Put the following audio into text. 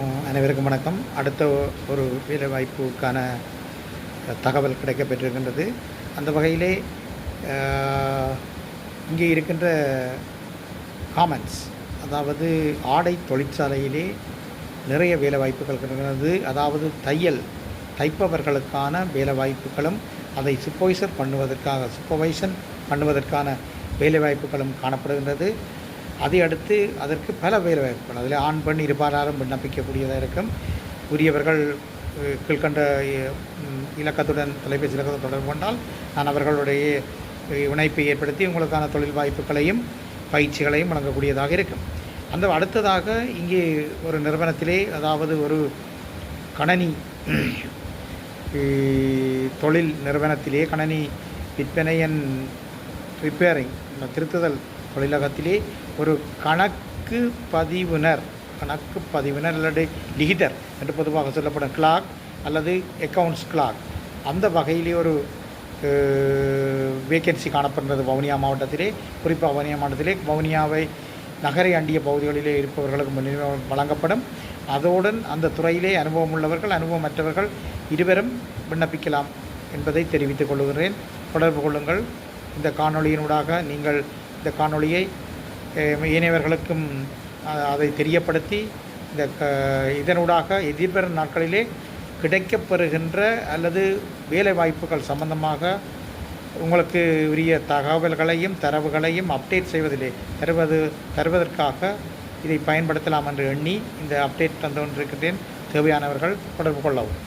அனைவருக்கும் வணக்கம். அடுத்த ஒரு வேலைவாய்ப்புக்கான தகவல் கிடைக்கப்பெற்றிருக்கின்றது. அந்த வகையிலே இங்கே இருக்கின்ற காமெண்ட்ஸ், அதாவது ஆடை தொழிற்சாலையிலே நிறைய வேலைவாய்ப்புகள் கிடைக்கிறது. அதாவது தைப்பவர்களுக்கான வேலைவாய்ப்புகளும் அதை சூப்பர்வைசன் பண்ணுவதற்கான வேலைவாய்ப்புகளும் காணப்படுகின்றது. அதை அடுத்து அதற்கு பல வேலைவாய்ப்புகள், அதில் ஆண் பெண் இருபாலாரும் விண்ணப்பிக்கக்கூடியதாக இருக்கும். உரியவர்கள் கீழ்கண்ட இலக்கத்துடன் தொலைபேசி இலக்கத்துடன் தொடர்பு கொண்டால் நான் அவர்களுடைய இணைப்பை ஏற்படுத்தி உங்களுக்கான தொழில் வாய்ப்புகளையும் பயிற்சிகளையும் வழங்கக்கூடியதாக இருக்கும். அந்த அடுத்ததாக இங்கே ஒரு நிறுவனத்திலே, அதாவது ஒரு கணனி தொழில் நிறுவனத்திலே, கணனி விற்பனையன் ரிப்பேரிங் திருத்துதல் தொழிலகத்திலே ஒரு கணக்கு பதிவுனர் அல்லது லிகிதர் என்று பொதுவாக சொல்லப்படும் கிளார்க் அல்லது அக்கவுண்ட்ஸ் கிளார்க், அந்த வகையிலே ஒரு வேக்கன்சி காணப்படுகிறது வவுனியா மாவட்டத்திலே. குறிப்பாக வவுனியா மாவட்டத்திலே வவுனியாவை நகரை அண்டிய பகுதிகளிலே இருப்பவர்களுக்கு முன்னுரிமை வழங்கப்படும். அதோடு அந்த துறையிலே அனுபவம் உள்ளவர்கள் அனுபவமற்றவர்கள் இருவரும் விண்ணப்பிக்கலாம் என்பதை தெரிவித்துக் கொள்கிறேன். தொடர்பு கொள்ளுங்கள். இந்த காணொளியினூடாக நீங்கள் இந்த காணொளியை ஏனையவர்களுக்கும் அதை தெரியப்படுத்தி இதனூடாக எதிர்வரும் நாட்களிலே கிடைக்கப்பெறுகின்ற அல்லது வேலை வாய்ப்புகள் சம்பந்தமாக உங்களுக்கு உரிய தகவல்களையும் தரவுகளையும் அப்டேட் செய்வதிலே தருவதற்காக இதை பயன்படுத்தலாம் என்று எண்ணி இந்த அப்டேட் தந்து கொண்டிருக்கிறேன். தேவையானவர்கள் தொடர்பு கொள்ளவும்.